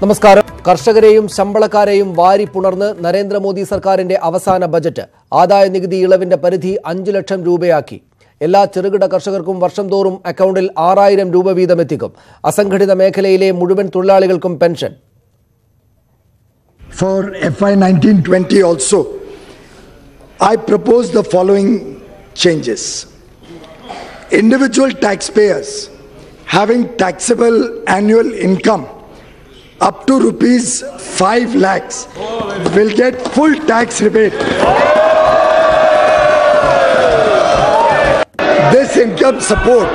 നമസ്കാരം. കർഷകരെയും ശമ്പളക്കാരെയും വാരി പുണർന്ന് നരേന്ദ്രമോദി സർക്കാരിന്റെ അവസാന ബജറ്റ് ആദായ നികുതി ഇളവിന്റെ പരിധി 5 ലക്ഷം രൂപയാക്കി. എല്ലാ ചെറുകിട കർഷകർക്കും വർഷം തോറും അക്കൗണ്ടിൽ 6000 രൂപ വീതം എത്തിക്കും. അസംഘടിത മേഖലയിലെ മുഴുവൻ തൊഴിലാളികൾക്കും pension. For FY 19-20 also, I propose the following changes. Individual taxpayers having taxable annual income up to rupees 5 lakhs will get full tax rebate. This income support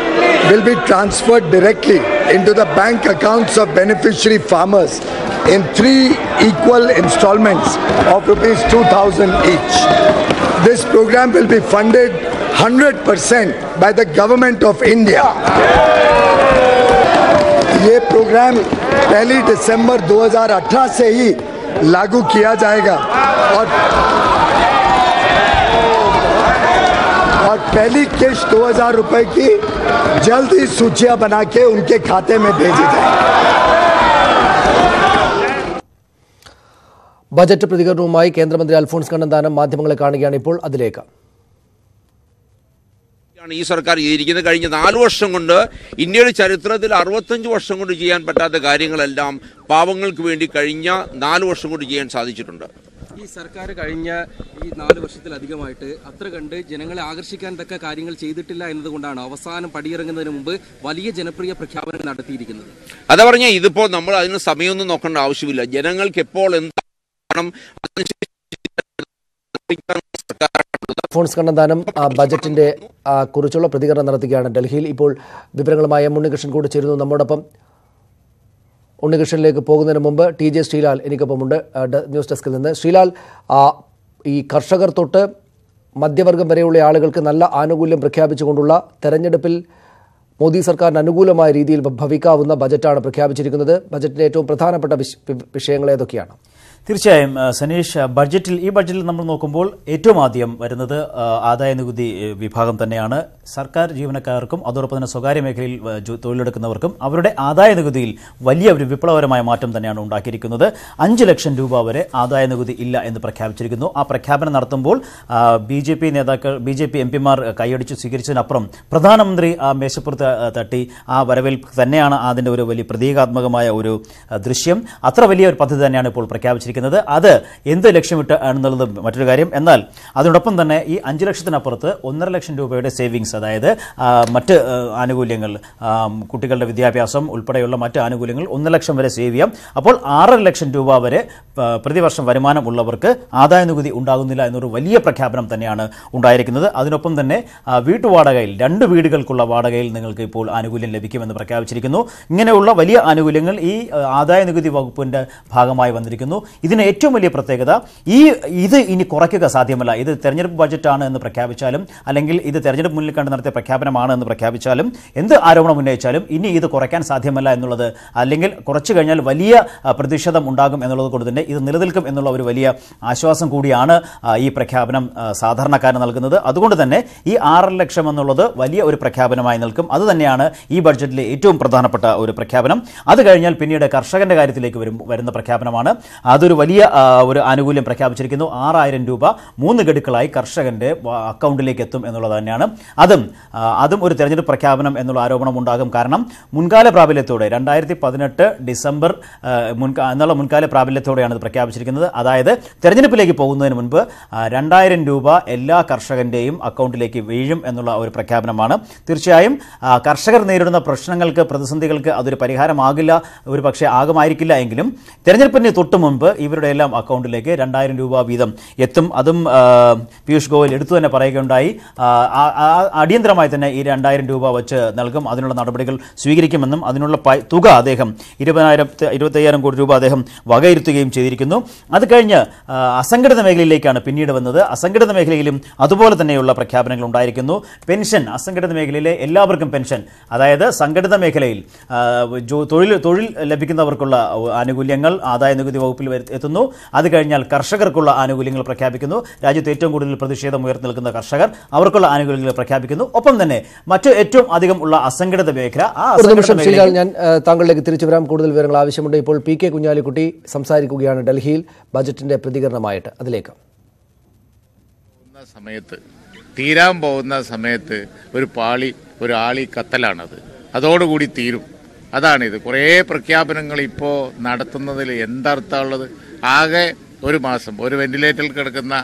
will be transferred directly into the bank accounts of beneficiary farmers in 3 equal installments of rupees 2,000 each. This program will be funded 100% by the government of India. ये programme 1 दिसंबर 2018 से ही लागू किया जाएगा और पहली किश्त 2000 रुपए की जल्द ही सूचियां बना के उनके खाते में भेजी जाएगी. ബജറ്റ് പ്രതികരണവുമായി കേന്ദ്രമന്ത്രി അൽഫോൺസ് കണ്ണന്താനം മാധ്യമങ്ങളെ കാണുകയാണ്. ഇപ്പോൾ അതിലേക്ക്. ഈ സർക്കാർ ചെയ്തിരിക്കുന്നത് കഴിഞ്ഞ 4 വർഷം കൊണ്ട് ഇന്ത്യയുടെ ചരിത്രത്തിൽ 65 വർഷം കൊണ്ട് ചെയ്യാൻ പറ്റാത്ത കാര്യങ്ങളെല്ലാം പാവങ്ങൾക്ക് വേണ്ടി കഴിഞ്ഞ 4 വർഷം കൊണ്ട് ചെയ്യാൻ സാധിച്ചിട്ടുണ്ട്. ഈ സർക്കാർ കഴിഞ്ഞ ഈ 4 വർഷത്തിലധികമായിട്ട് അത്ര കണ്ട് ജനങ്ങളെ ആകർഷിക്കാൻ തക്ക കാര്യങ്ങൾ ചെയ്തിട്ടില്ല എന്നതുകൊണ്ടാണ് അവസാനം പടിയിറങ്ങുന്നതിന് മുമ്പ് വലിയ ജനപ്രിയ പ്രഖ്യാപനം നടത്തിയിരിക്കുന്നത്. അതാ പറഞ്ഞ ഇതിപ്പോ നമ്മൾ അതിന് സമയമൊന്നും നോക്കേണ്ട ആവശ്യമില്ല. ജനങ്ങൾക്ക് എപ്പോൾ എന്താണ് അൽഫോൺസ് കണ്ണന്താനം ബജറ്റിന്റെ കുറിച്ചുള്ള പ്രതികരണം നടത്തുകയാണ് ഡൽഹിയിൽ. ഇപ്പോൾ വിവരങ്ങളുമായി ഉണ്ണികൃഷ്ണൻ കൂടി ചേരുന്നു നമ്മോടൊപ്പം. ഉണ്ണികൃഷ്ണനിലേക്ക് പോകുന്നതിന് മുമ്പ് TJ ശ്രീലാൽ എനിക്കൊപ്പമുണ്ട് ന്യൂസ് ഡെസ്കിൽ നിന്ന്. ശ്രീലാൽ, ഈ കർഷകർ തൊട്ട് മധ്യവർഗം വരെയുള്ള ആളുകൾക്ക് നല്ല ആനുകൂല്യം പ്രഖ്യാപിച്ചുകൊണ്ടുള്ള തെരഞ്ഞെടുപ്പിൽ മോദി സർക്കാരിന് അനുകൂലമായ രീതിയിൽ ഭവിക്കാവുന്ന ബജറ്റാണ് പ്രഖ്യാപിച്ചിരിക്കുന്നത്. ബജറ്റിന്റെ ഏറ്റവും പ്രധാനപ്പെട്ട വിഷയങ്ങൾ ഏതൊക്കെയാണ്? തീർച്ചയായും സനീഷ്, ഈ ബഡ്ജറ്റിൽ നമ്മൾ നോക്കുമ്പോൾ ഏറ്റവും ആദ്യം വരുന്നത് ആദായ നികുതി വിഭാഗം തന്നെയാണ്. സർക്കാർ ജീവനക്കാർക്കും അതോടൊപ്പം തന്നെ സ്വകാര്യ മേഖലയിൽ തൊഴിലെടുക്കുന്നവർക്കും അവരുടെ ആദായ നികുതിയിൽ വലിയ ഒരു വിപ്ലവകരമായ മാറ്റം തന്നെയാണ് ഉണ്ടാക്കിയിരിക്കുന്നത്. 5 ലക്ഷം രൂപ വരെ ആദായ നികുതി ഇല്ല എന്ന് പ്രഖ്യാപിച്ചിരിക്കുന്നു. ആ പ്രഖ്യാപനം നടത്തുമ്പോൾ BJP MPമാർ കൈയടിച്ച് സ്വീകരിച്ചതിനപ്പുറം പ്രധാനമന്ത്രി ആ മേശപ്പുറത്ത് തട്ടി ആ വരവേൽപ്പ് തന്നെയാണ് അതിന്റെ ഒരു വലിയ പ്രതീകാത്മകമായ ഒരു ദൃശ്യം. അത്ര വലിയ ഒരു പദ്ധതി തന്നെയാണ് ഇപ്പോൾ പ്രഖ്യാപിച്ചിരിക്കുന്നത്. അത് എന്ത് ലക്ഷ്യമിട്ട് എന്നുള്ളത് മറ്റൊരു കാര്യം. എന്നാൽ അതിനോടൊപ്പം തന്നെ ഈ 5 ലക്ഷത്തിനപ്പുറത്ത് 1.5 ലക്ഷം രൂപയുടെ സേവിങ്സ്, അതായത് മറ്റ് ആനുകൂല്യങ്ങൾ, കുട്ടികളുടെ വിദ്യാഭ്യാസം ഉൾപ്പെടെയുള്ള മറ്റ് ആനുകൂല്യങ്ങൾ 1 ലക്ഷം വരെ സേവ് ചെയ്യാം. അപ്പോൾ 6.5 ലക്ഷം രൂപ വരെ പ്രതിവർഷം വരുമാനം ഉള്ളവർക്ക് ആദായ നികുതി ഉണ്ടാകുന്നില്ല എന്നൊരു വലിയ പ്രഖ്യാപനം തന്നെയാണ് ഉണ്ടായിരിക്കുന്നത്. അതിനൊപ്പം തന്നെ വീട്ടുവാടകയിൽ 2 വീടുകൾക്കുള്ള വാടകയിൽ നിങ്ങൾക്ക് ഇപ്പോൾ ആനുകൂല്യം ലഭിക്കുമെന്ന് പ്രഖ്യാപിച്ചിരിക്കുന്നു. ഇങ്ങനെയുള്ള വലിയ ആനുകൂല്യങ്ങൾ ഈ ആദായ നികുതി വകുപ്പിന്റെ ഭാഗമായി വന്നിരിക്കുന്നു. ഇതിന് ഏറ്റവും വലിയ പ്രത്യേകത, ഇത് ഇനി കുറയ്ക്കുക സാധ്യമല്ല. ഇത് തെരഞ്ഞെടുപ്പ് ബജറ്റാണ് എന്ന് പ്രഖ്യാപിച്ചാലും അല്ലെങ്കിൽ ഇത് തെരഞ്ഞെടുപ്പ് മുന്നിൽ കണ്ട് നടത്തിയ പ്രഖ്യാപനമാണ് എന്ന് പ്രഖ്യാപിച്ചാലും എന്ത് ആരോപണം ഉന്നയിച്ചാലും ഇനി ഇത് കുറയ്ക്കാൻ സാധ്യമല്ല എന്നുള്ളത്, അല്ലെങ്കിൽ കുറച്ചു കഴിഞ്ഞാൽ വലിയ പ്രതിഷേധം ഉണ്ടാകും എന്നുള്ളത് കൊണ്ട് തന്നെ ഇത് നിലനിൽക്കും എന്നുള്ള ഒരു വലിയ ആശ്വാസം കൂടിയാണ് ഈ പ്രഖ്യാപനം സാധാരണക്കാരന് നൽകുന്നത്. അതുകൊണ്ട് തന്നെ ഈ 6 ലക്ഷം എന്നുള്ളത് വലിയ ഒരു പ്രഖ്യാപനമായി നിൽക്കും. അത് തന്നെയാണ് ഈ ബഡ്ജറ്റിലെ ഏറ്റവും പ്രധാനപ്പെട്ട ഒരു പ്രഖ്യാപനം. അത് കഴിഞ്ഞാൽ പിന്നീട് കർഷകന്റെ കാര്യത്തിലേക്ക് വരുന്ന പ്രഖ്യാപനമാണ്. അതൊരു വലിയ ഒരു ആനുകൂല്യം പ്രഖ്യാപിച്ചിരിക്കുന്നു. 6000 രൂപ 3 ഗഡുക്കളായി കർഷകന്റെ അക്കൗണ്ടിലേക്ക് എത്തും എന്നുള്ളത് തന്നെയാണ്. അതും ഒരു തെരഞ്ഞെടുപ്പ് പ്രഖ്യാപനം എന്നുള്ള ആരോപണം ഉണ്ടാകും. കാരണം മുൻകാല പ്രാബല്യത്തോടെ 2018 ഡിസംബർ എന്നുള്ള മുൻകാല പ്രാബല്യത്തോടെയാണ് ഇത് പ്രഖ്യാപിച്ചിരിക്കുന്നത്. അതായത് തെരഞ്ഞെടുപ്പിലേക്ക് പോകുന്നതിന് മുൻപ് 2000 രൂപ എല്ലാ കർഷകന്റെയും അക്കൗണ്ടിലേക്ക് വീഴും എന്നുള്ള ഒരു പ്രഖ്യാപനമാണ്. തീർച്ചയായും കർഷകർ നേരിടുന്ന പ്രശ്നങ്ങൾക്ക്, പ്രതിസന്ധികൾക്ക് അതൊരു പരിഹാരമാകില്ല, ഒരു പക്ഷേ ആകുമായിരിക്കില്ല. എങ്കിലും തെരഞ്ഞെടുപ്പിന് തൊട്ട് മുൻപ് ഇവരുടെ എല്ലാം അക്കൗണ്ടിലേക്ക് 2000 രൂപ വീതം എത്തും. അതും പീയൂഷ് ഗോയൽ എടുത്തു തന്നെ പറയുകയുണ്ടായി. അടിയന്തരമായി തന്നെ ഈ 2000 രൂപ വെച്ച് നൽകും, അതിനുള്ള നടപടികൾ സ്വീകരിക്കുമെന്നും അതിനുള്ള തുക അദ്ദേഹം 25,000 കോടി രൂപ അദ്ദേഹം വകയിരുത്തുകയും ചെയ്തിരിക്കുന്നു. അത് കഴിഞ്ഞ് അസംഘടിത മേഖലയിലേക്കാണ് പിന്നീട് വന്നത്. അസംഘടിത മേഖലയിലും അതുപോലെ തന്നെയുള്ള പ്രഖ്യാപനങ്ങൾ ഉണ്ടായിരിക്കുന്നു. പെൻഷൻ, അസംഘടിത മേഖലയിലെ എല്ലാവർക്കും പെൻഷൻ, അതായത് സംഘടിത മേഖലയിൽ തൊഴിൽ ലഭിക്കുന്നവർക്കുള്ള ആനുകൂല്യങ്ങൾ ആദായ നികുതി വകുപ്പിൽ എത്തുന്നു. അത് കഴിഞ്ഞാൽ കർഷകർക്കുള്ള ആനുകൂല്യങ്ങൾ പ്രഖ്യാപിക്കുന്നു. രാജ്യത്ത് ഏറ്റവും കൂടുതൽ പ്രതിഷേധം ഉയർന്നു നിൽക്കുന്ന കർഷകർ, അവർക്കുള്ള ആനുകൂല്യങ്ങൾ പ്രഖ്യാപിക്കുന്നു. ഒപ്പം തന്നെ മറ്റു ഏറ്റവും അധികം ഉള്ള അസംഘടിത മേഖല, ഞാൻ താങ്കളിലേക്ക് തിരിച്ചു വരാം. കൂടുതൽ വിവരങ്ങൾ ആവശ്യമുണ്ട്. ഇപ്പോൾ പി.കെ. കുഞ്ഞാലിക്കുട്ടി സംസാരിക്കുകയാണ് ഡൽഹിയിൽ ബജറ്റിന്റെ പ്രതികരണമായിട്ട്. അതിലേക്ക് തീരാൻ പോകുന്ന സമയത്ത് ഒരു ആളി കത്തലാണത്. അതോടുകൂടി തീരും. അതാണിത്. കുറേ പ്രഖ്യാപനങ്ങൾ ഇപ്പോൾ നടത്തുന്നതിൽ എന്തർത്ഥമുള്ളത്? ആകെ ഒരു മാസം ഒരു വെന്റിലേറ്ററിൽ കിടക്കുന്ന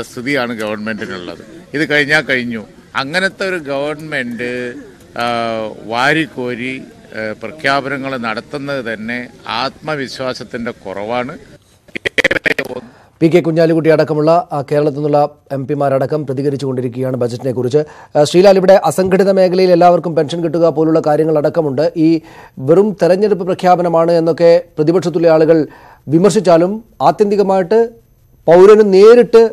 സ്ഥിതിയാണ് ഗവൺമെൻറ്റിനുള്ളത്. ഇത് കഴിഞ്ഞാൽ കഴിഞ്ഞു. അങ്ങനത്തെ ഒരു ഗവൺമെൻറ് വാരിക്കോരി പ്രഖ്യാപനങ്ങൾ നടത്തുന്നത് തന്നെ ആത്മവിശ്വാസത്തിൻ്റെ കുറവാണ്. പി.കെ. കുഞ്ഞാലിക്കുട്ടി അടക്കമുള്ള കേരളത്തിൽ നിന്നുള്ള എംപിമാരടക്കം പ്രതികരിച്ചുകൊണ്ടിരിക്കുകയാണ് ബജറ്റിനെ കുറിച്ച്. ശ്രീലാൽ, ഇവിടെ അസംഘടിത മേഖലയിൽ എല്ലാവർക്കും പെൻഷൻ കിട്ടുക പോലുള്ള കാര്യങ്ങളടക്കമുണ്ട്. ഈ വെറും തെരഞ്ഞെടുപ്പ് പ്രഖ്യാപനമാണ് എന്നൊക്കെ പ്രതിപക്ഷത്തുള്ള ആളുകൾ വിമർശിച്ചാലും ആത്യന്തികമായിട്ട് പൗരന് നേരിട്ട്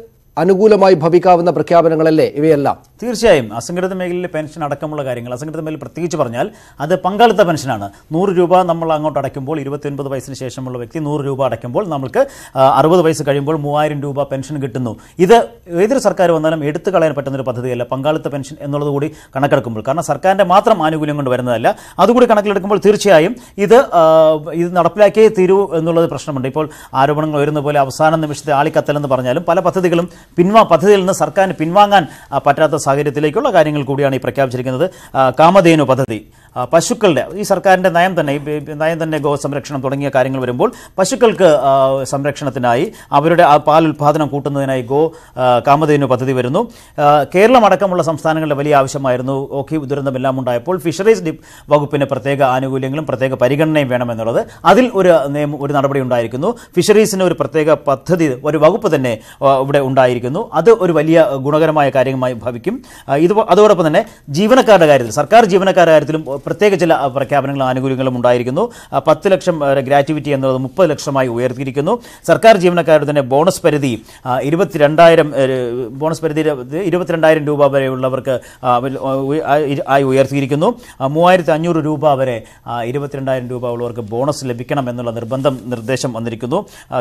അനുകൂലമായി ഭവിക്കാവുന്ന പ്രഖ്യാപനങ്ങളല്ലേ ഇവയെല്ലാം? തീർച്ചയായും അസംഘടിത മേഖലയിലെ പെൻഷൻ അടക്കമുള്ള കാര്യങ്ങൾ, അസംഘടിത മേഖല പ്രത്യേകിച്ച് പറഞ്ഞാൽ അത് പങ്കാളിത്ത പെൻഷനാണ്. 100 രൂപ നമ്മൾ അങ്ങോട്ട് അടയ്ക്കുമ്പോൾ, 29 വയസ്സിന് ശേഷമുള്ള വ്യക്തി 100 രൂപ അടയ്ക്കുമ്പോൾ നമുക്ക് 60 വയസ്സ് കഴിയുമ്പോൾ 3000 രൂപ പെൻഷൻ കിട്ടുന്നു. ഇത് ഏതൊരു സർക്കാർ വന്നാലും എടുത്തു കളയാൻ പറ്റുന്നൊരു പദ്ധതിയല്ല പങ്കാളിത്ത പെൻഷൻ എന്നുള്ളത് കൂടി കണക്കെടുക്കുമ്പോൾ. കാരണം സർക്കാരിൻ്റെ മാത്രം ആനുകൂല്യം കൊണ്ട് വരുന്നതല്ല. അതുകൂടി കണക്കിലെടുക്കുമ്പോൾ തീർച്ചയായും ഇത് നടപ്പിലാക്കിയേ തീരൂ എന്നുള്ളത് പ്രശ്നമുണ്ട്. ഇപ്പോൾ ആരോപണങ്ങൾ വരുന്ന പോലെ അവസാന നിമിഷത്തെ ആളിക്കത്തലെന്ന് പറഞ്ഞാലും പല പദ്ധതികളും പദ്ധതിയിൽ നിന്ന് സർക്കാരിന് പിൻവാങ്ങാൻ പറ്റാത്ത സാഹചര്യത്തിലേക്കുള്ള കാര്യങ്ങൾ കൂടിയാണ് ഈ പ്രഖ്യാപിച്ചിരിക്കുന്നത്. കാമധേനു പദ്ധതി, പശുക്കളുടെ ഈ സർക്കാരിൻ്റെ നയം തന്നെ ഗോ സംരക്ഷണം തുടങ്ങിയ കാര്യങ്ങൾ വരുമ്പോൾ പശുക്കൾക്ക് സംരക്ഷണത്തിനായി അവരുടെ പാൽ ഉൽപ്പാദനം കൂട്ടുന്നതിനായി കാമധേനു പദ്ധതി വരുന്നു. കേരളം അടക്കമുള്ള സംസ്ഥാനങ്ങളുടെ വലിയ ആവശ്യമായിരുന്നു ഓഖി ദുരന്തമെല്ലാം ഉണ്ടായപ്പോൾ ഫിഷറീസ് വകുപ്പിന് പ്രത്യേക ആനുകൂല്യങ്ങളും പ്രത്യേക പരിഗണനയും വേണമെന്നുള്ളത്. അതിൽ ഒരു നടപടി ഉണ്ടായിരിക്കുന്നു. ഫിഷറീസിന് ഒരു പ്രത്യേക പദ്ധതി, ഒരു വകുപ്പ് തന്നെ ഇവിടെ ഉണ്ടായിരിക്കുന്നു. അത് ഒരു വലിയ ഗുണകരമായ കാര്യമായി ഭവിക്കും. അതോടൊപ്പം തന്നെ ജീവനക്കാരുടെ കാര്യത്തിൽ, സർക്കാർ ജീവനക്കാരുടെ കാര്യത്തിലും പ്രത്യേക ചില പ്രഖ്യാപനങ്ങളും ആനുകൂല്യങ്ങളും ഉണ്ടായിരിക്കുന്നു. 10 ലക്ഷം ഗ്രാറ്റുവിറ്റി എന്നുള്ളത് 30 ലക്ഷമായി ഉയർത്തിയിരിക്കുന്നു. സർക്കാർ ജീവനക്കാരുടെ തന്നെ ബോണസ് പരിധി 22,000 രൂപ വരെയുള്ളവർക്ക് ആയി ഉയർത്തിയിരിക്കുന്നു. 3,500 രൂപ വരെ 22,000 രൂപ ഉള്ളവർക്ക് ബോണസ് ലഭിക്കണം എന്നുള്ള നിർദ്ദേശം വന്നിരിക്കുന്നു.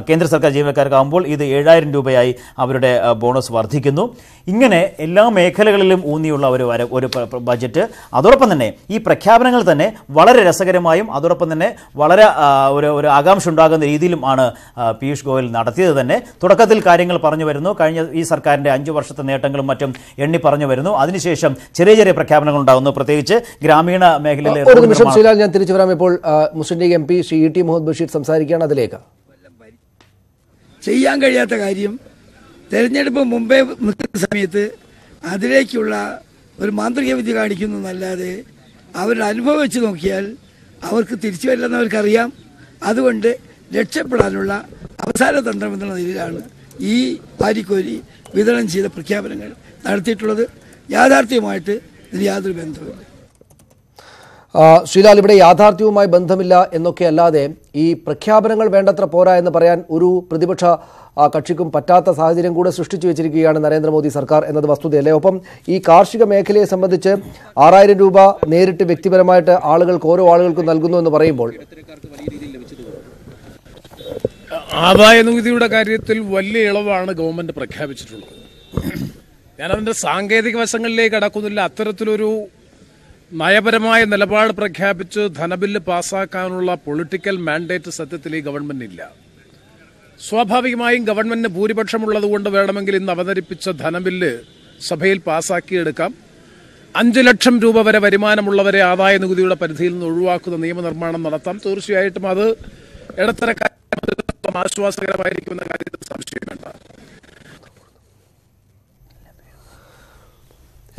കേന്ദ്ര സർക്കാർ ജീവനക്കാർക്കാകുമ്പോൾ ഇത് 7,000 രൂപയായി അവരുടെ ബോണസ് വർദ്ധിക്കുന്നു. ഇങ്ങനെ എല്ലാ മേഖലകളിലും ഊന്നിയുള്ള ഒരു ബജറ്റ്. അതോടൊപ്പം തന്നെ ഈ പ്രഖ്യാപനങ്ങൾ തന്നെ വളരെ രസകരമായും അതോടൊപ്പം തന്നെ വളരെ ഒരു ആകാംക്ഷ ഉണ്ടാകുന്ന രീതിയിലും ആണ് പീയൂഷ് ഗോയൽ നടത്തിയത് തന്നെ. തുടക്കത്തിൽ കാര്യങ്ങൾ പറഞ്ഞു വരുന്നു, കഴിഞ്ഞ ഈ സർക്കാരിൻ്റെ 5 വർഷത്തെ നേട്ടങ്ങളും മറ്റും എണ്ണി പറഞ്ഞു വരുന്നു. അതിനുശേഷം ചെറിയ ചെറിയ പ്രഖ്യാപനങ്ങൾ ഉണ്ടാകുന്നു, പ്രത്യേകിച്ച് ഗ്രാമീണ മേഖലയിലെ. ഒരു നിമിഷം ശ്രീലാൽ, ഞാൻ തിരിച്ചു വരാം. ഇപ്പോൾ Muslim League M P Shri E T Muhammad Basheer സംസാരിക്കുകയാണ്. അതിലേക്ക് ചെയ്യാൻ കഴിയാത്ത കാര്യം തെരഞ്ഞെടുപ്പ് മുമ്പേ നിൽക്കുന്ന സമയത്ത് അതിലേക്കുള്ള ഒരു മാന്ത്രിക വിദ്യ കാണിക്കുന്നു എന്നല്ലാതെ അവരുടെ അനുഭവം വെച്ച് നോക്കിയാൽ അവർക്ക് തിരിച്ചു വരില്ലെന്ന് അവർക്കറിയാം. അതുകൊണ്ട് രക്ഷപ്പെടാനുള്ള അവസാന തന്ത്രം എന്നുള്ള നിലയിലാണ് ഈ വാരിക്കോരി വിതരണം ചെയ്ത പ്രഖ്യാപനങ്ങൾ നടത്തിയിട്ടുള്ളത്. യാഥാർത്ഥ്യവുമായിട്ട് ഇതിന് യാതൊരു ബന്ധവുമില്ല. ശ്രീലാൽ, ഇവിടെ യാഥാർത്ഥ്യവുമായി ബന്ധമില്ല എന്നൊക്കെ അല്ലാതെ ഈ പ്രഖ്യാപനങ്ങൾ വേണ്ടത്ര പോരാ എന്ന് പറയാൻ ഒരു പ്രതിപക്ഷ കക്ഷിക്കും പറ്റാത്ത സാഹചര്യം കൂടെ സൃഷ്ടിച്ചു വെച്ചിരിക്കുകയാണ് നരേന്ദ്രമോദി സർക്കാർ എന്നത് വസ്തുതയല്ലേ? ഒപ്പം ഈ കാർഷിക മേഖലയെ സംബന്ധിച്ച് 6,000 രൂപ നേരിട്ട് വ്യക്തിപരമായിട്ട് ഓരോ ആളുകൾക്കും നൽകുന്നു എന്ന് പറയുമ്പോൾ ആദായ നികുതിയുടെ കാര്യത്തിൽ വലിയ ഇളവാണ് ഗവൺമെന്റ് പ്രഖ്യാപിച്ചിട്ടുള്ളത്. ഞാനതിന്റെ സാങ്കേതിക വശങ്ങളിലേക്ക് കടക്കുന്നില്ല. അത്തരത്തിലൊരു നയപരമായ നിലപാട് പ്രഖ്യാപിച്ച് ധനബില്ല് പാസ്സാക്കാനുള്ള പൊളിറ്റിക്കൽ മാൻഡേറ്റ് സത്യത്തിൽ ഈ ഗവൺമെന്റിനില്ല. സ്വാഭാവികമായും ഗവൺമെന്റിന് ഭൂരിപക്ഷമുള്ളത് കൊണ്ട് വേണമെങ്കിൽ ഇന്ന് അവതരിപ്പിച്ച ധനബില്ല് സഭയിൽ പാസ്സാക്കിയെടുക്കാം. 5 ലക്ഷം രൂപ വരെ വരുമാനമുള്ളവരെ ആദായ നികുതിയുടെ പരിധിയിൽ നിന്ന് ഒഴിവാക്കുന്ന നിയമനിർമ്മാണം നടത്താം. തീർച്ചയായിട്ടും അത് ഇടത്തരക്കാർക്ക് ആശ്വാസകരമായിരിക്കുമെന്ന കാര്യത്തിൽ സംശയം വേണ്ട.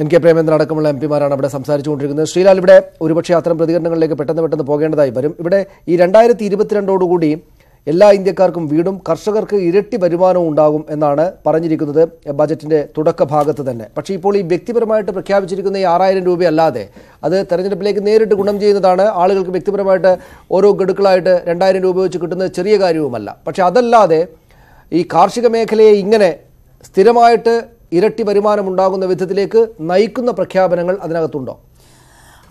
എൻ കെ പ്രേമേന്ദ്രൻ അടക്കമുള്ള എംപിമാരാണ് അവിടെ സംസാരിച്ചുകൊണ്ടിരിക്കുന്നത്. ശ്രീലാൽ, ഇവിടെ ഒരുപക്ഷെ അത്തരം പ്രതികരണങ്ങളിലേക്ക് പെട്ടെന്ന് പോകേണ്ടതായി വരും. ഇവിടെ ഈ 2022 എല്ലാ ഇന്ത്യക്കാർക്കും വീടും കർഷകർക്ക് ഇരട്ടി വരുമാനവും ഉണ്ടാകും എന്നാണ് പറഞ്ഞിരിക്കുന്നത് ബജറ്റിന്റെ തുടക്ക ഭാഗത്ത് തന്നെ. പക്ഷേ ഇപ്പോൾ ഈ വ്യക്തിപരമായിട്ട് പ്രഖ്യാപിച്ചിരിക്കുന്ന ഈ 6,000 രൂപ അല്ലാതെ അത് തെരഞ്ഞെടുപ്പിലേക്ക് നേരിട്ട് ഗുണം ചെയ്യുന്നതാണ്. ആളുകൾക്ക് വ്യക്തിപരമായിട്ട് ഓരോ ഗഡുക്കളായിട്ട് 2,000 രൂപ വെച്ച് കിട്ടുന്നത് ചെറിയ കാര്യവുമല്ല. പക്ഷെ അതല്ലാതെ ഈ കാർഷിക മേഖലയെ ഇങ്ങനെ സ്ഥിരമായിട്ട് ഇരട്ടി വരുമാനം ഉണ്ടാകുന്ന വിധത്തിലേക്ക് നയിക്കുന്ന പ്രഖ്യാപനങ്ങൾ അതിനകത്തുണ്ടോ?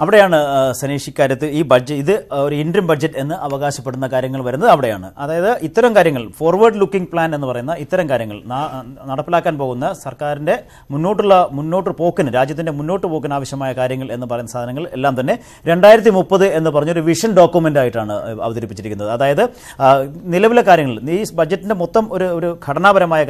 അവിടെയാണ് സനീഷ് ഇക്കാര്യത്തിൽ ഈ ബഡ്ജറ്റ് ഇത് ഒരു ഇൻട്രീം ബഡ്ജറ്റ് എന്ന് അവകാശപ്പെടുന്ന കാര്യങ്ങൾ വരുന്നത് അവിടെയാണ്. അതായത് ഇത്തരം കാര്യങ്ങൾ ഫോർവേഡ് ലുക്കിംഗ് പ്ലാൻ എന്ന് പറയുന്ന ഇത്തരം കാര്യങ്ങൾ നടപ്പിലാക്കാൻ പോകുന്ന സർക്കാരിന്റെ മുന്നോട്ട് പോക്കിന് രാജ്യത്തിന്റെ മുന്നോട്ട് പോക്കിന് ആവശ്യമായ കാര്യങ്ങൾ എന്ന് പറയുന്ന സാധനങ്ങൾ എല്ലാം തന്നെ 2030 എന്ന് പറഞ്ഞൊരു വിഷൻ ഡോക്യുമെന്റ് ആയിട്ടാണ് അവതരിപ്പിച്ചിരിക്കുന്നത്. അതായത് നിലവിലെ കാര്യങ്ങൾ ഈ ബഡ്ജറ്റിന്റെ മൊത്തം ഒരു ഘടനാപരമായ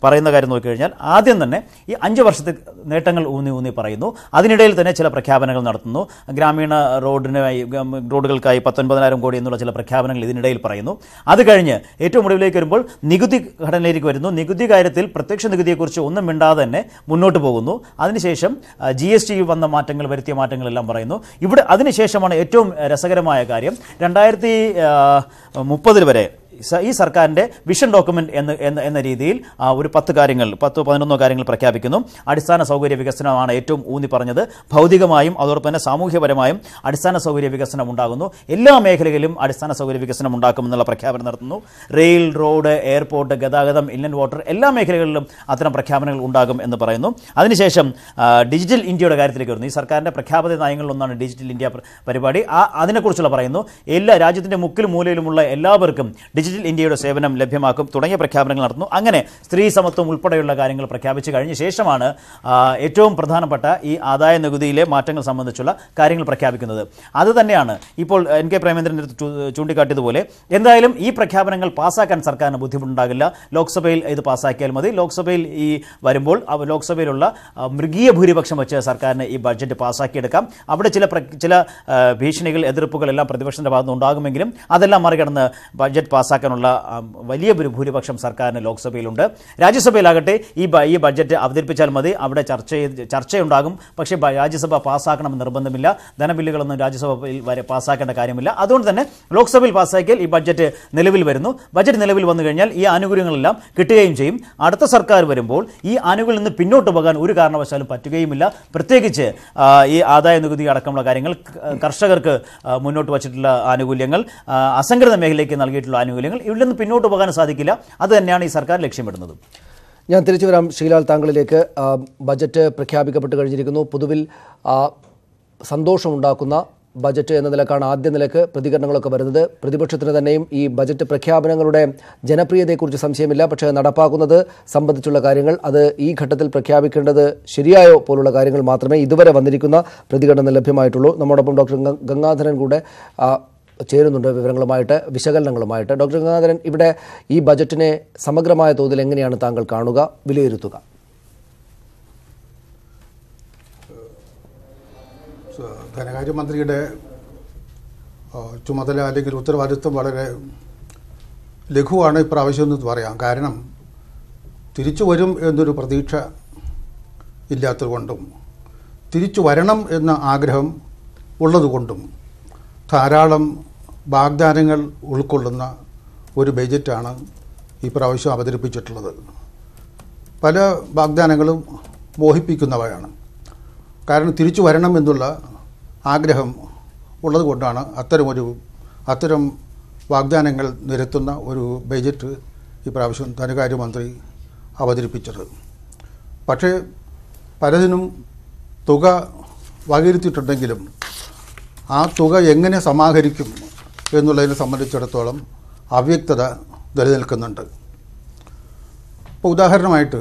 പറയുന്ന കാര്യം നോക്കിക്കഴിഞ്ഞാൽ ആദ്യം തന്നെ ഈ 5 വർഷത്തെ നേട്ടങ്ങൾ ഊന്നി പറയുന്നു. അതിനിടയിൽ തന്നെ ചില പ്രഖ്യാപനങ്ങൾ നടത്തുന്നു. ഗ്രാമീണ റോഡുകൾക്കായി 19,000 കോടി എന്നുള്ള ചില പ്രഖ്യാപനങ്ങൾ ഇതിനിടയിൽ പറയുന്നു. അത് കഴിഞ്ഞ് ഏറ്റവും ഒടുവിലേക്ക് വരുമ്പോൾ നികുതി ഘടനയിലേക്ക് വരുന്നു. നികുതി കാര്യത്തിൽ പ്രത്യക്ഷ നികുതിയെക്കുറിച്ച് ഒന്നും മിണ്ടാതെ തന്നെ മുന്നോട്ട് പോകുന്നു. അതിനുശേഷം GST വന്ന മാറ്റങ്ങൾ വരുത്തിയ മാറ്റങ്ങളെല്ലാം പറയുന്നു. ഇവിടെ അതിനുശേഷമാണ് ഏറ്റവും രസകരമായ കാര്യം 2030 വരെ ഈ സർക്കാരിന്റെ വിഷൻ ഡോക്യുമെന്റ് എന്ന രീതിയിൽ ഒരു 10-11 കാര്യങ്ങൾ പ്രഖ്യാപിക്കുന്നു. അടിസ്ഥാന സൗകര്യ വികസനമാണ് ഏറ്റവും ഊന്നി പറഞ്ഞത്. ഭൗതികമായും അതോടൊപ്പം തന്നെ സാമൂഹ്യപരമായും അടിസ്ഥാന സൗകര്യ വികസനം ഉണ്ടാകുന്നു. എല്ലാ മേഖലകളിലും അടിസ്ഥാന സൗകര്യ വികസനം ഉണ്ടാക്കുമെന്നുള്ള പ്രഖ്യാപനം നടത്തുന്നു. റെയിൽ, റോഡ്, എയർപോർട്ട്, ഗതാഗതം, ഇൻലൻഡ് വാട്ടർ എല്ലാ മേഖലകളിലും അത്തരം പ്രഖ്യാപനങ്ങൾ ഉണ്ടാകും എന്ന് പറയുന്നു. അതിനുശേഷം ഡിജിറ്റൽ ഇന്ത്യയുടെ കാര്യത്തിലേക്ക് വരുന്നു. ഈ സർക്കാരിന്റെ പ്രഖ്യാപിത നയങ്ങളിലൊന്നാണ് ഡിജിറ്റൽ ഇന്ത്യ പരിപാടി. അതിനെക്കുറിച്ചുള്ള പറയുന്നു. എല്ലാ രാജ്യത്തിന്റെ മുക്കിലും മൂലയിലുമുള്ള എല്ലാവർക്കും ഡിജിറ്റൽ ഇന്ത്യയുടെ സേവനം ലഭ്യമാക്കും തുടങ്ങിയ പ്രഖ്യാപനങ്ങൾ നടത്തുന്നു. അങ്ങനെ സ്ത്രീ സമത്വം ഉൾപ്പെടെയുള്ള കാര്യങ്ങൾ പ്രഖ്യാപിച്ചു കഴിഞ്ഞ ശേഷമാണ് ഏറ്റവും പ്രധാനപ്പെട്ട ഈ ആദായ നികുതിയിലെ മാറ്റങ്ങൾ സംബന്ധിച്ചുള്ള കാര്യങ്ങൾ പ്രഖ്യാപിക്കുന്നത്. അത് തന്നെയാണ് ഇപ്പോൾ NK പ്രേമേന്ദ്രൻ ചൂണ്ടിക്കാട്ടിയതുപോലെ എന്തായാലും ഈ പ്രഖ്യാപനങ്ങൾ പാസ്സാക്കാൻ സർക്കാരിന് ബുദ്ധിമുട്ടുണ്ടാകില്ല. ലോക്സഭയിൽ ഇത് പാസ്സാക്കിയാൽ മതി. ലോക്സഭയിൽ ഈ വരുമ്പോൾ ലോക്സഭയിലുള്ള മൃഗീയ ഭൂരിപക്ഷം വെച്ച് സർക്കാരിന് ഈ ബഡ്ജറ്റ് പാസ്സാക്കിയെടുക്കാം. അവിടെ ചില ഭീഷണികൾ, എതിർപ്പുകൾ എല്ലാം പ്രതിപക്ഷത്തിന്റെ ഭാഗത്ത് ഉണ്ടാകുമെങ്കിലും അതെല്ലാം മറികടന്ന് ബഡ്ജറ്റ് പാസ്സാക്കാനുള്ള വലിയ ഭൂരിപക്ഷം സർക്കാരിന് ലോക്സഭയിലുണ്ട്. രാജ്യസഭയിലാകട്ടെ ഈ ബഡ്ജറ്റ് അവതരിപ്പിച്ചാൽ മതി. അവിടെ ചർച്ചയുണ്ടാകും. പക്ഷേ രാജ്യസഭ പാസ്സാക്കണമെന്ന് നിർബന്ധമില്ല. ധനബില്ലുകളൊന്നും രാജ്യസഭയിൽ വരെ പാസ്സാക്കേണ്ട കാര്യമില്ല. അതുകൊണ്ട് തന്നെ ലോക്സഭയിൽ പാസ്സാക്കിയാൽ ഈ ബഡ്ജറ്റ് നിലവിൽ വരുന്നു. ബഡ്ജറ്റ് നിലവിൽ വന്നു കഴിഞ്ഞാൽ ഈ ആനുകൂല്യങ്ങളെല്ലാം കിട്ടുകയും ചെയ്യും. അടുത്ത സർക്കാർ വരുമ്പോൾ ഈ ആനുകൂല്യം നിന്ന് പിന്നോട്ട് പോകാൻ ഒരു കാരണവശാലും പറ്റുകയുമില്ല. പ്രത്യേകിച്ച് ഈ ആദായ നികുതി അടക്കമുള്ള കാര്യങ്ങൾ, കർഷകർക്ക് മുന്നോട്ട് വച്ചിട്ടുള്ള ആനുകൂല്യങ്ങൾ, അസംഘടിത മേഖലയ്ക്ക് നൽകിയിട്ടുള്ള ആനുകൂല്യങ്ങൾ, ഇവിടെ നിന്ന് പിന്നോട്ട് പോകാൻ സാധിക്കില്ല. അത് തന്നെയാണ് ഈ സർക്കാർ ലക്ഷ്യമിടുന്നത്. ഞാൻ തിരിച്ചു വരാം ശ്രീലാൽ താങ്കളിലേക്ക്. ബജറ്റ് പ്രഖ്യാപിക്കപ്പെട്ട് കഴിഞ്ഞിരിക്കുന്നു. പൊതുവിൽ സന്തോഷമുണ്ടാക്കുന്ന ബജറ്റ് എന്ന നിലക്കാണ് ആദ്യ നിലക്ക് പ്രതികരണങ്ങളൊക്കെ വരുന്നത്. പ്രതിപക്ഷത്തിന് തന്നെയും ഈ ബജറ്റ് പ്രഖ്യാപനങ്ങളുടെ ജനപ്രിയതയെക്കുറിച്ച് സംശയമില്ല. പക്ഷേ നടപ്പാക്കുന്നത് സംബന്ധിച്ചുള്ള കാര്യങ്ങൾ, അത് ഈ ഘട്ടത്തിൽ പ്രഖ്യാപിക്കേണ്ടത് ശരിയായോ പോലുള്ള കാര്യങ്ങൾ മാത്രമേ ഇതുവരെ വന്നിരിക്കുന്ന പ്രതികരണം ലഭ്യമായിട്ടുള്ളൂ. നമ്മോടൊപ്പം ഡോക്ടർ ഗംഗാധരൻ കൂടെ ചേരുന്നുണ്ട് വിവരങ്ങളുമായിട്ട്, വിശകലനങ്ങളുമായിട്ട്. ഡോക്ടർ ഗംഗാധരൻ, ഇവിടെ ഈ ബജറ്റിനെ സമഗ്രമായ തോതിൽ എങ്ങനെയാണ് താങ്കൾ കാണുക, വിലയിരുത്തുക? ധനകാര്യമന്ത്രിയുടെ ചുമതല അല്ലെങ്കിൽ ഉത്തരവാദിത്വം വളരെ ലഘുവാണ് ഇപ്രാവശ്യം എന്ന് പറയാം. കാരണം തിരിച്ചു വരും എന്നൊരു പ്രതീക്ഷ ഇല്ലാത്തതുകൊണ്ടും തിരിച്ചു വരണം എന്ന ആഗ്രഹം ഉള്ളതുകൊണ്ടും ധാരാളം വാഗ്ദാനങ്ങൾ ഉൾക്കൊള്ളുന്ന ഒരു ബജറ്റാണ് ഈ പ്രാവശ്യം അവതരിപ്പിച്ചിട്ടുള്ളത്. പല വാഗ്ദാനങ്ങളും മോഹിപ്പിക്കുന്നവയാണ്. കാരണം തിരിച്ചു വരണം എന്നുള്ള ആഗ്രഹം ഉള്ളതുകൊണ്ടാണ് അത്തരം വാഗ്ദാനങ്ങൾ നിരത്തുന്ന ഒരു ബജറ്റ് ഈ പ്രാവശ്യം ധനകാര്യമന്ത്രി അവതരിപ്പിച്ചത്. പക്ഷേ പലതിനും തുക വകയിരുത്തിയിട്ടുണ്ടെങ്കിലും ആ തുക എങ്ങനെ സമാഹരിക്കും എന്നുള്ളതിനെ സംബന്ധിച്ചിടത്തോളം അവ്യക്തത നിലനിൽക്കുന്നുണ്ട്. ഇപ്പോൾ ഉദാഹരണമായിട്ട്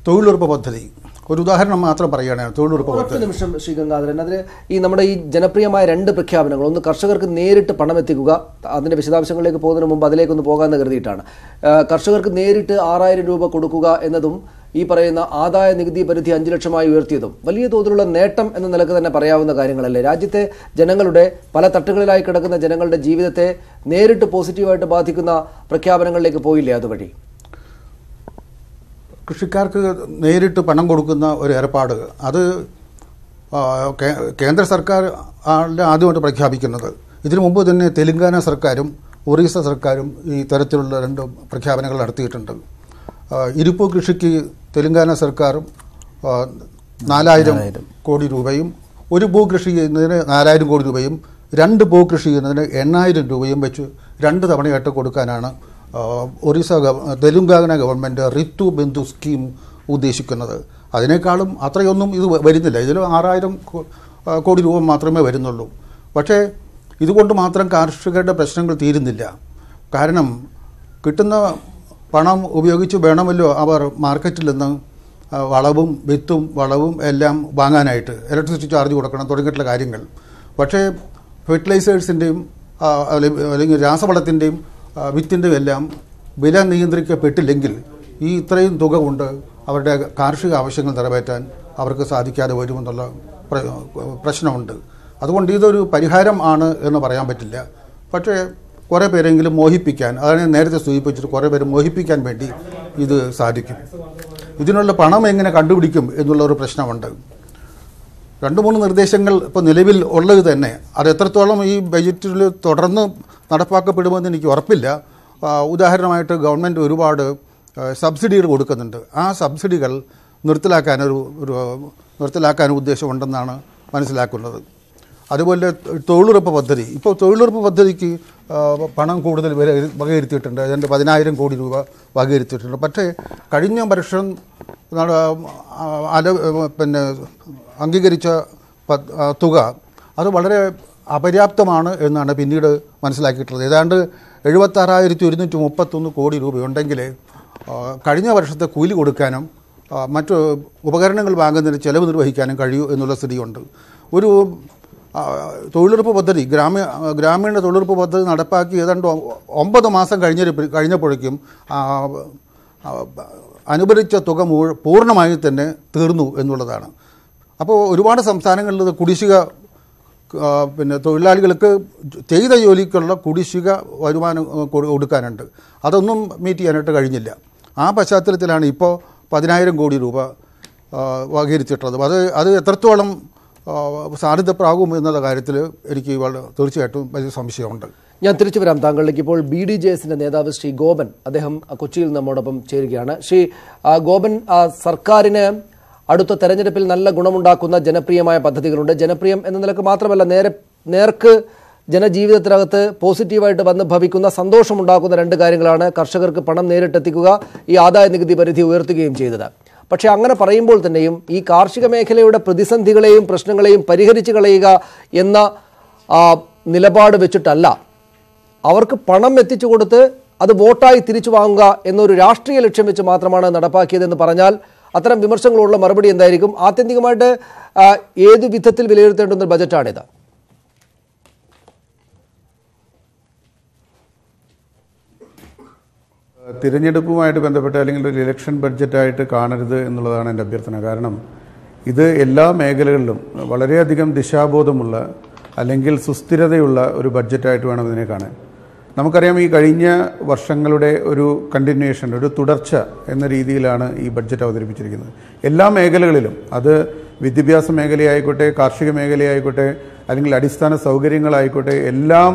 തൊഴിലുറപ്പ് പദ്ധതി, ഒരു ഉദാഹരണം മാത്രം പറയുകയാണെങ്കിൽ തൊഴിലുറപ്പ് പദ്ധതി. നിമിഷം ശ്രീ ഗംഗാധരൻ, അതിന് ഈ നമ്മുടെ ഈ ജനപ്രിയമായ 2 പ്രഖ്യാപനങ്ങൾ, ഒന്ന് കർഷകർക്ക് നേരിട്ട് പണം എത്തിക്കുക, അതിന്റെ വിശദാംശങ്ങളിലേക്ക് പോകുന്നതിന് മുമ്പ് അതിലേക്കൊന്ന് പോകാമെന്ന് കരുതിയിട്ടാണ്. കർഷകർക്ക് നേരിട്ട് 6,000 രൂപ കൊടുക്കുക എന്നതും ഈ പറയുന്ന ആദായ നികുതി പരിധി 5 ലക്ഷമായി ഉയർത്തിയതും വലിയ തോതിലുള്ള നേട്ടം എന്ന നിലക്ക് തന്നെ പറയാവുന്ന കാര്യങ്ങളല്ലേ? രാജ്യത്തെ ജനങ്ങളുടെ പല തട്ടുകളിലായി കിടക്കുന്ന ജനങ്ങളുടെ ജീവിതത്തെ നേരിട്ട് പോസിറ്റീവായിട്ട് ബാധിക്കുന്ന പ്രഖ്യാപനങ്ങളിലേക്ക് പോയില്ലേ അതുവഴി? കൃഷിക്കാർക്ക് നേരിട്ട് പണം കൊടുക്കുന്ന ഒരു ഏർപ്പാട്, അത് കേന്ദ്ര സർക്കാർ ആണ് ആദ്യമായിട്ട് പ്രഖ്യാപിക്കുന്നത്. ഇതിനു മുമ്പ് തന്നെ തെലങ്കാന സർക്കാരും ഒറീസ സർക്കാരും ഈ തരത്തിലുള്ള 2 പ്രഖ്യാപനങ്ങൾ നടത്തിയിട്ടുണ്ട്. ഇരുപ്പ് കൃഷിക്ക് തെലങ്കാന സർക്കാരും 4,000 കോടി രൂപയും, ഒരു ഭൂകൃഷി ചെയ്യുന്നതിന് 4,000 കോടി രൂപയും, 2 ഭൂകൃഷി ചെയ്യുന്നതിന് 8,000 രൂപയും വെച്ച് 2 തവണയായിട്ട് കൊടുക്കാനാണ് തെലങ്കാന ഗവൺമെൻറ് റിതു ബന്ധു സ്കീം ഉദ്ദേശിക്കുന്നത്. അതിനേക്കാളും അത്രയൊന്നും ഇത് വരുന്നില്ല. ഇതിൽ 6000 കോടി രൂപ മാത്രമേ വരുന്നുള്ളൂ. പക്ഷേ ഇതുകൊണ്ട് മാത്രം കാർഷികരുടെ പ്രശ്നങ്ങൾ തീരുന്നില്ല. കാരണം കിട്ടുന്ന പണം ഉപയോഗിച്ച് വേണമല്ലോ അവർ മാർക്കറ്റിൽ നിന്ന് വളവും വിത്തും വളവും എല്ലാം വാങ്ങാനായിട്ട്, ഇലക്ട്രിസിറ്റി ചാർജ് കൊടുക്കണം തുടങ്ങിയിട്ടുള്ള കാര്യങ്ങൾ. പക്ഷേ ഫെർട്ടിലൈസേഴ്സിൻ്റെയും അല്ലെങ്കിൽ രാസവളത്തിൻ്റെയും വിത്തിൻ്റെയും എല്ലാം വില നിയന്ത്രിക്കപ്പെട്ടില്ലെങ്കിൽ ഈ ഇത്രയും തുക കൊണ്ട് അവരുടെ കാർഷിക ആവശ്യങ്ങൾ നിറവേറ്റാൻ അവർക്ക് സാധിക്കാതെ വരുമെന്നുള്ള പ്രശ്നമുണ്ട്. അതുകൊണ്ട് ഇതൊരു പരിഹാരം ആണ് എന്ന് പറയാൻ പറ്റില്ല. പക്ഷേ കുറേ പേരെങ്കിലും മോഹിപ്പിക്കാൻ, അതാണ് ഞാൻ നേരത്തെ സൂചിപ്പിച്ചിട്ട്, കുറേ പേര് മോഹിപ്പിക്കാൻ വേണ്ടി ഇത് സാധിക്കും. ഇതിനുള്ള പണം എങ്ങനെ കണ്ടുപിടിക്കും എന്നുള്ളൊരു പ്രശ്നമുണ്ട്. 2-3 നിർദ്ദേശങ്ങൾ ഇപ്പോൾ നിലവിൽ ഉള്ളത് തന്നെ അത് എത്രത്തോളം ഈ ബജറ്റിൽ തുടർന്ന് നടപ്പാക്കപ്പെടുമെന്ന് എനിക്ക് ഉറപ്പില്ല. ഉദാഹരണമായിട്ട് ഗവൺമെൻറ് ഒരുപാട് സബ്സിഡികൾ കൊടുക്കുന്നുണ്ട്. ആ സബ്സിഡികൾ നിർത്തലാക്കാൻ ഉദ്ദേശമുണ്ടെന്നാണ് മനസ്സിലാക്കുന്നത്. അതുപോലെ തൊഴിലുറപ്പ് പദ്ധതി, ഇപ്പോൾ തൊഴിലുറപ്പ് പദ്ധതിക്ക് പണം കൂടുതൽ വകയിരുത്തിയിട്ടുണ്ട്. അതിൻ്റെ 10,000 കോടി രൂപ വകയിരുത്തിയിട്ടുണ്ട്. പക്ഷേ കഴിഞ്ഞ വർഷം അംഗീകരിച്ച തുക അത് വളരെ അപര്യാപ്തമാണ് എന്നാണ് പിന്നീട് മനസ്സിലാക്കിയിട്ടുള്ളത്. ഏതാണ്ട് 76,131 കോടി രൂപയുണ്ടെങ്കിൽ കഴിഞ്ഞ വർഷത്തെ കൂലി കൊടുക്കാനും മറ്റു ഉപകരണങ്ങൾ വാങ്ങുന്നതിന് ചെലവ് നിർവഹിക്കാനും കഴിയൂ എന്നുള്ള സ്ഥിതിയുണ്ട്. ഒരു തൊഴിലുറപ്പ് പദ്ധതി, ഗ്രാമീണ തൊഴിലുറപ്പ് പദ്ധതി നടപ്പാക്കി ഏതാണ്ട് 9 മാസം കഴിഞ്ഞപ്പോഴേക്കും അനുവദിച്ച തുക പൂർണ്ണമായി തന്നെ തീർന്നു എന്നുള്ളതാണ്. അപ്പോൾ ഒരുപാട് സംസ്ഥാനങ്ങളിൽ കുടിശ്ശിക, തൊഴിലാളികൾക്ക് ചെയ്ത ജോലിക്കുള്ള കുടിശ്ശിക വരുമാനം കൊടുക്കാനുണ്ട്. അതൊന്നും മീറ്റ് ചെയ്യാനായിട്ട് കഴിഞ്ഞില്ല. ആ പശ്ചാത്തലത്തിലാണ് ഇപ്പോൾ 10,000 കോടി രൂപ വകയിരുത്തിയിട്ടുള്ളത്. അത് എത്രത്തോളം സാധ്യതപ്രാകും എന്നുള്ള കാര്യത്തിൽ എനിക്ക് തീർച്ചയായിട്ടും വലിയ സംശയമുണ്ട്. ഞാൻ തിരിച്ചു വരാം താങ്കളിലേക്ക്. ഇപ്പോൾ BDJSന്റെ നേതാവ് ശ്രീ ഗോപൻ, അദ്ദേഹം കൊച്ചിയിൽ നമ്മോടൊപ്പം ചേരുകയാണ്. ശ്രീ ഗോപൻ, സർക്കാരിന് അടുത്ത തെരഞ്ഞെടുപ്പിൽ നല്ല ഗുണമുണ്ടാക്കുന്ന ജനപ്രിയമായ പദ്ധതികളുണ്ട്. ജനപ്രിയം എന്ന നിലക്ക് മാത്രമല്ല, നേർക്ക് ജനജീവിതത്തിനകത്ത് പോസിറ്റീവായിട്ട് വന്ന് ഭവിക്കുന്ന സന്തോഷമുണ്ടാക്കുന്ന 2 കാര്യങ്ങളാണ് കർഷകർക്ക് പണം നേരിട്ടെത്തിക്കുക, ഈ ആദായ നികുതി പരിധി ഉയർത്തുകയും ചെയ്തത്. പക്ഷേ അങ്ങനെ പറയുമ്പോൾ തന്നെയും ഈ കാർഷിക മേഖലയുടെ പ്രതിസന്ധികളെയും പ്രശ്നങ്ങളെയും പരിഹരിച്ചു കളയുക എന്ന നിലപാട് വെച്ചിട്ടല്ല, അവർക്ക് പണം എത്തിച്ചു കൊടുത്ത് അത് വോട്ടായി തിരിച്ചു വാങ്ങുക എന്നൊരു രാഷ്ട്രീയ ലക്ഷ്യം വെച്ച് മാത്രമാണ് നടപ്പാക്കിയതെന്ന് പറഞ്ഞാൽ അത്തരം വിമർശനങ്ങളുള്ള മറുപടി എന്തായിരിക്കും? ആത്യന്തികമായിട്ട് ഏതു വിധത്തിൽ വിലയിരുത്തേണ്ടുന്ന ബജറ്റാണിത്? തിരഞ്ഞെടുപ്പുമായിട്ട് ബന്ധപ്പെട്ട് അല്ലെങ്കിൽ ഒരു ഇലക്ഷൻ ബഡ്ജറ്റായിട്ട് കാണരുത് എന്നുള്ളതാണ് എൻ്റെ അഭ്യർത്ഥന. കാരണം ഇത് എല്ലാ മേഖലകളിലും വളരെയധികം ദിശാബോധമുള്ള അല്ലെങ്കിൽ സുസ്ഥിരതയുള്ള ഒരു ബഡ്ജറ്റായിട്ട് വേണം ഇതിനെ കാണാൻ. നമുക്കറിയാം, ഈ കഴിഞ്ഞ വർഷങ്ങളുടെ ഒരു കണ്ടിന്യൂവേഷൻ, ഒരു തുടർച്ച എന്ന രീതിയിലാണ് ഈ ബഡ്ജറ്റ് അവതരിപ്പിച്ചിരിക്കുന്നത്. എല്ലാ മേഖലകളിലും, അത് വിദ്യാഭ്യാസ മേഖലയായിക്കോട്ടെ, കാർഷിക മേഖലയായിക്കോട്ടെ, അല്ലെങ്കിൽ അടിസ്ഥാന സൗകര്യങ്ങളായിക്കോട്ടെ, എല്ലാം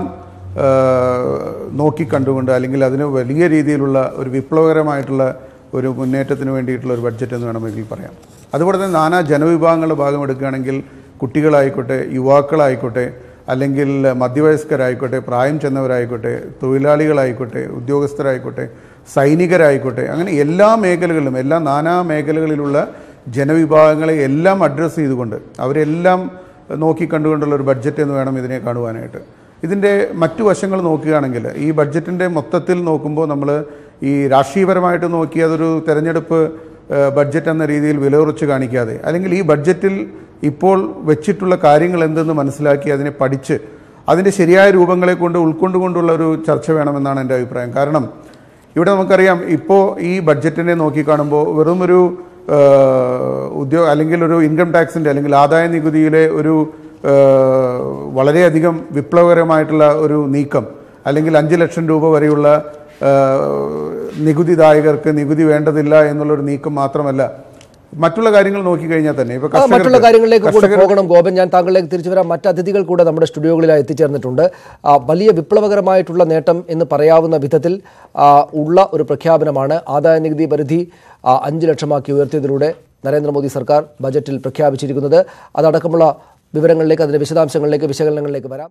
നോക്കിക്കണ്ടുകൊണ്ട് അല്ലെങ്കിൽ അതിന് വലിയ രീതിയിലുള്ള ഒരു വിപ്ലവകരമായിട്ടുള്ള ഒരു മുന്നേറ്റത്തിന് വേണ്ടിയിട്ടുള്ള ഒരു ബഡ്ജറ്റ് എന്ന് വേണമെങ്കിൽ പറയാം. അതുപോലെ തന്നെ നാനാ ജനവിഭാഗങ്ങളുടെ ഭാഗമെടുക്കുകയാണെങ്കിൽ കുട്ടികളായിക്കോട്ടെ, യുവാക്കളായിക്കോട്ടെ, അല്ലെങ്കിൽ മധ്യവയസ്കരായിക്കോട്ടെ, പ്രായം ചെന്നവരായിക്കോട്ടെ, തൊഴിലാളികളായിക്കോട്ടെ, ഉദ്യോഗസ്ഥരായിക്കോട്ടെ, സൈനികരായിക്കോട്ടെ, അങ്ങനെ എല്ലാ മേഖലകളിലും, എല്ലാ നാനാ മേഖലകളിലുള്ള ജനവിഭാഗങ്ങളെ എല്ലാം അഡ്രസ്സ് ചെയ്തുകൊണ്ട് അവരെല്ലാം നോക്കിക്കണ്ടുകൊണ്ടുള്ള ഒരു ബഡ്ജറ്റ് എന്ന് വേണം ഇതിനെ കാണുവാനായിട്ട്. ഇതിൻ്റെ മറ്റു വശങ്ങൾ നോക്കുകയാണെങ്കിൽ ഈ ബഡ്ജറ്റിൻ്റെ മൊത്തത്തിൽ നോക്കുമ്പോൾ നമ്മൾ ഈ രാഷ്ട്രീയപരമായിട്ട് നോക്കി അതൊരു തെരഞ്ഞെടുപ്പ് ബഡ്ജറ്റ് എന്ന രീതിയിൽ വിലകുറച്ച് കാണിക്കാതെ, അല്ലെങ്കിൽ ഈ ബഡ്ജറ്റിൽ ഇപ്പോൾ വെച്ചിട്ടുള്ള കാര്യങ്ങൾ എന്തെന്ന് മനസ്സിലാക്കി അതിനെ പഠിച്ച് അതിൻ്റെ ശരിയായ രൂപങ്ങളെ ഉൾക്കൊണ്ടുകൊണ്ടുള്ള ഒരു ചർച്ച വേണമെന്നാണ് എൻ്റെ അഭിപ്രായം. കാരണം ഇവിടെ നമുക്കറിയാം, ഇപ്പോൾ ഈ ബഡ്ജറ്റിനെ നോക്കിക്കാണുമ്പോൾ വെറും ഒരു അല്ലെങ്കിൽ ഒരു ഇൻകം ടാക്സിൻ്റെ അല്ലെങ്കിൽ ആദായ നികുതിയിലെ ഒരു വളരെയധികം വിപ്ലവകരമായിട്ടുള്ള ഒരു നീക്കം, അല്ലെങ്കിൽ 5 ലക്ഷം രൂപ വരെയുള്ള നികുതിദായകർക്ക് നികുതി വേണ്ടതില്ല എന്നുള്ളൊരു നീക്കം മാത്രമല്ല, മറ്റുള്ള കാര്യങ്ങൾ നോക്കിക്കഴിഞ്ഞാൽ തന്നെ മറ്റുള്ള കാര്യങ്ങളിലേക്ക് കൂടെ പോകണം. ഗോപൻ, ഞാൻ താങ്കളിലേക്ക് തിരിച്ചു വരാം. മറ്റ് അതിഥികൾ കൂടെ നമ്മുടെ സ്റ്റുഡിയോകളിലായി എത്തിച്ചേർന്നിട്ടുണ്ട്. വലിയ വിപ്ലവകരമായിട്ടുള്ള നേട്ടം എന്ന് പറയാവുന്ന വിധത്തിൽ ഉള്ള ഒരു പ്രഖ്യാപനമാണ് ആദായ നികുതി പരിധി 5 ലക്ഷമാക്കി ഉയർത്തിയതിലൂടെ നരേന്ദ്രമോദി സർക്കാർ ബജറ്റിൽ പ്രഖ്യാപിച്ചിരിക്കുന്നത്. അതടക്കമുള്ള വിവരങ്ങളിലേക്ക്, അതിന്റെ വിശദാംശങ്ങളിലേക്ക്, വിശകലനങ്ങളിലേക്ക് വരാം.